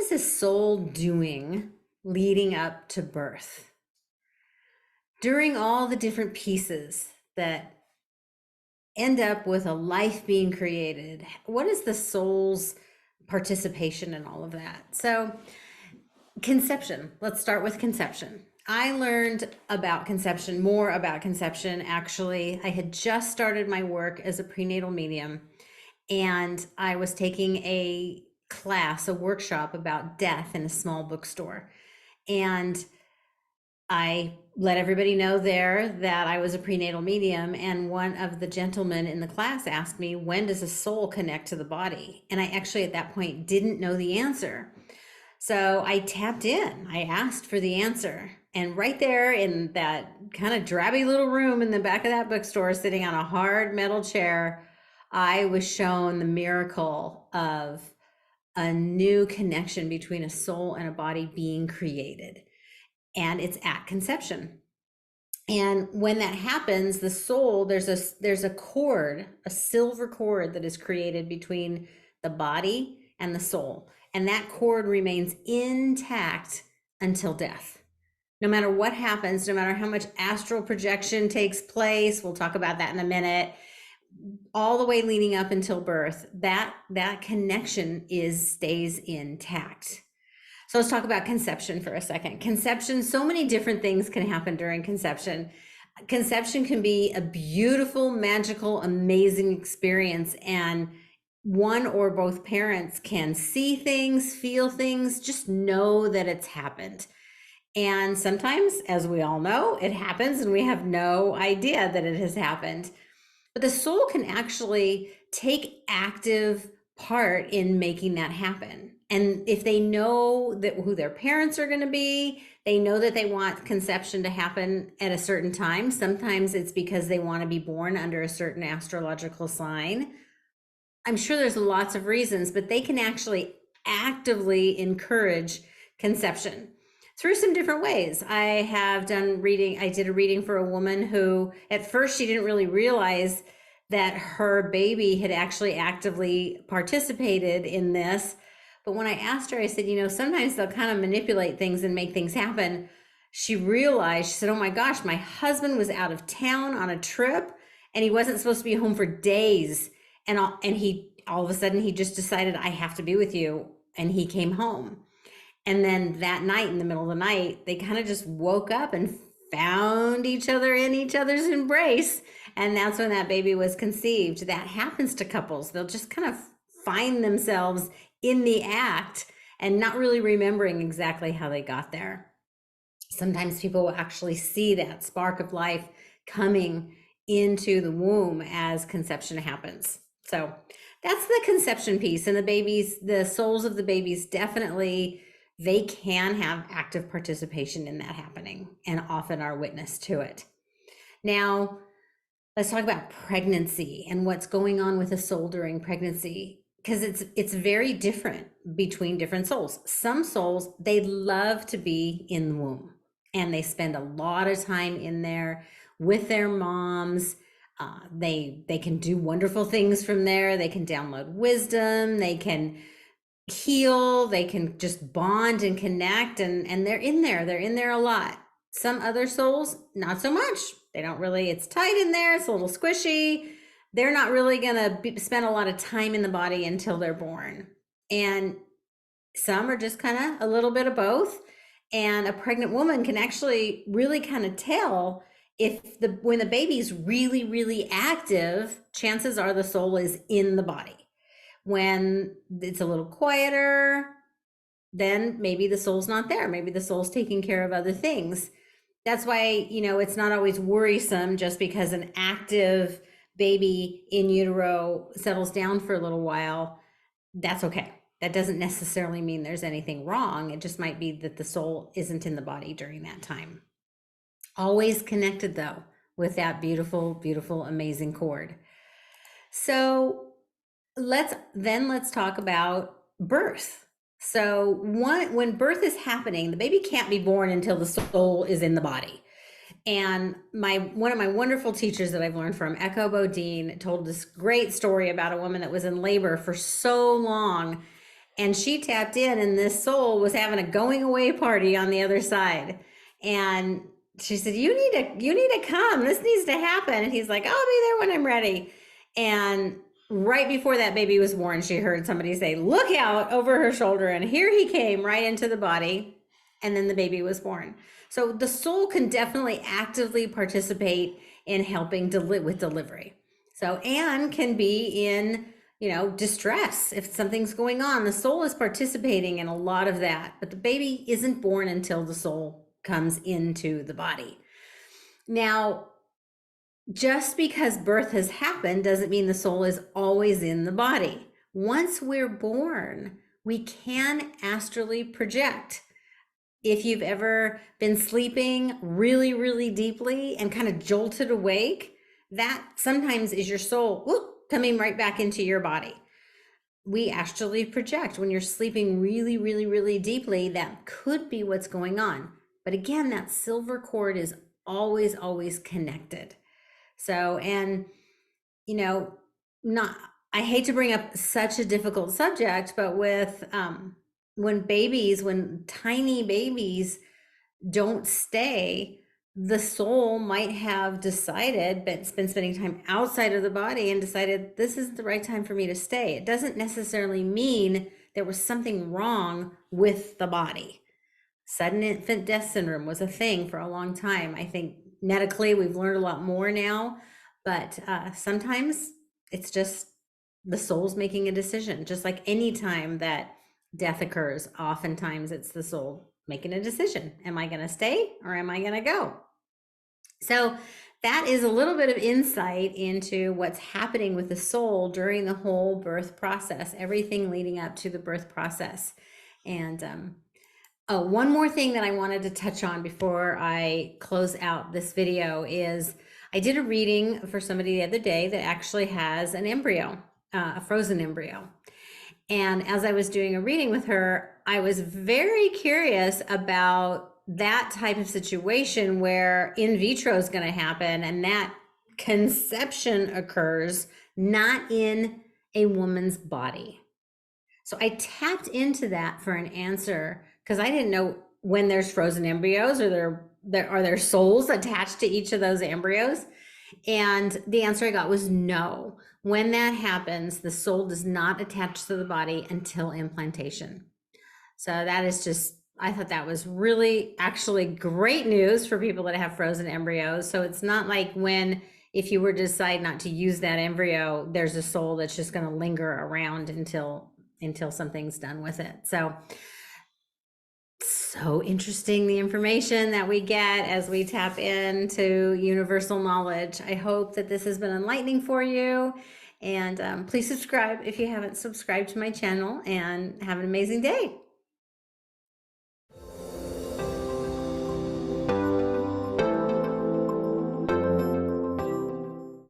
is a soul doing leading up to birth? During all the different pieces that end up with a life being created, what is the soul's participation in all of that? So, conception. Let's start with conception. I learned about conception, more about conception actually. I had just started my work as a prenatal medium, and I was taking a class, a workshop about death in a small bookstore. And I let everybody know there that I was a prenatal medium. And one of the gentlemen in the class asked me, when does a soul connect to the body? And I actually at that point didn't know the answer. So I tapped in, I asked for the answer. And right there in that kind of drabby little room in the back of that bookstore, sitting on a hard metal chair, I was shown the miracle of a new connection between a soul and a body being created. And it's at conception. And when that happens, the soul, there's a cord, a silver cord that is created between the body and the soul. And that cord remains intact until death. No matter what happens, no matter how much astral projection takes place, we'll talk about that in a minute, all the way leading up until birth, that connection stays intact. So let's talk about conception for a second. Conception, so many different things can happen during conception. Conception can be a beautiful, magical, amazing experience, and one or both parents can see things, feel things, just know that it's happened. And sometimes, as we all know, it happens and we have no idea that it has happened. But the soul can actually take active part in making that happen. And if they know that who their parents are going to be, they know that they want conception to happen at a certain time. Sometimes it's because they want to be born under a certain astrological sign. I'm sure there's lots of reasons, but they can actually actively encourage conception through some different ways. I did a reading for a woman who at first she didn't really realize that her baby had actually actively participated in this. But when I asked her, I said, sometimes they'll kind of manipulate things and make things happen. She said, oh my gosh, my husband was out of town on a trip and he wasn't supposed to be home for days. And he, all of a sudden he just decided, I have to be with you. And he came home. And then that night, in the middle of the night, they kind of just woke up and found each other in each other's embrace. And that's when that baby was conceived. That happens to couples. They'll just kind of find themselves in the act and not really remembering exactly how they got there. Sometimes people will actually see that spark of life coming into the womb as conception happens. So that's the conception piece. And the souls of the babies, definitely, they can have active participation in that happening and often are witness to it. Now, let's talk about pregnancy and what's going on with a soul during pregnancy, because it's very different between different souls. Some souls, they love to be in the womb and they spend a lot of time in there with their moms. They can do wonderful things from there. They can download wisdom. They can heal. They can just bond and connect, and they're in there a lot. Some other souls, not so much. They don't really, it's tight in there. It's a little squishy. They're not really going to spend a lot of time in the body until they're born. And some are just kind of a little bit of both. And a pregnant woman can actually really kind of tell when the baby's really, really active, chances are the soul is in the body. When it's a little quieter, then maybe the soul's not there. Maybe the soul's taking care of other things. That's why, it's not always worrisome just because an active baby in utero settles down for a little while. That's okay. That doesn't necessarily mean there's anything wrong. It just might be that the soul isn't in the body during that time. Always connected though with that beautiful, beautiful, amazing cord. So let's talk about birth. So when birth is happening, the baby can't be born until the soul is in the body. And one of my wonderful teachers that I've learned from, Echo Bodine, told this great story about a woman that was in labor for so long. And she tapped in, and this soul was having a going away party on the other side. And she said, you need to come. This needs to happen. And he's like, I'll be there when I'm ready. And right before that baby was born, she heard somebody say, look out, over her shoulder. And here he came right into the body. And then the baby was born. So the soul can definitely actively participate in helping with delivery. So Anne can be in, distress. If something's going on, the soul is participating in a lot of that, but the baby isn't born until the soul comes into the body. Now, just because birth has happened doesn't mean the soul is always in the body. Once we're born, we can astrally project. If you've ever been sleeping really, really deeply and kind of jolted awake, that sometimes is your soul coming right back into your body. We astrally project when you're sleeping really, really, really deeply. That could be what's going on. But again, that silver cord is always, always connected. So, and, I hate to bring up such a difficult subject, but with, when tiny babies don't stay, the soul might have decided, but it's been spending time outside of the body and decided this isn't the right time for me to stay. It doesn't necessarily mean there was something wrong with the body. Sudden infant death syndrome was a thing for a long time. I think medically we've learned a lot more now, but sometimes it's just the soul's making a decision. Just like any time that death occurs, oftentimes it's the soul making a decision. Am I going to stay or am I going to go? So that is a little bit of insight into what's happening with the soul during the whole birth process, everything leading up to the birth process. And one more thing that I wanted to touch on before I close out this video is I did a reading for somebody the other day that actually has an embryo, a frozen embryo. And as I was doing a reading with her, I was very curious about that type of situation where in vitro is going to happen and that conception occurs not in a woman's body. So I tapped into that for an answer because I didn't know when there's frozen embryos or are there souls attached to each of those embryos. And the answer I got was no. When that happens, the soul does not attach to the body until implantation. So that is just, I thought that was really actually great news for people that have frozen embryos. So it's not like if you were to decide not to use that embryo, there's a soul that's just going to linger around until something's done with it. So interesting, the information that we get as we tap into universal knowledge. I hope that this has been enlightening for you. And please subscribe if you haven't subscribed to my channel, and have an amazing day.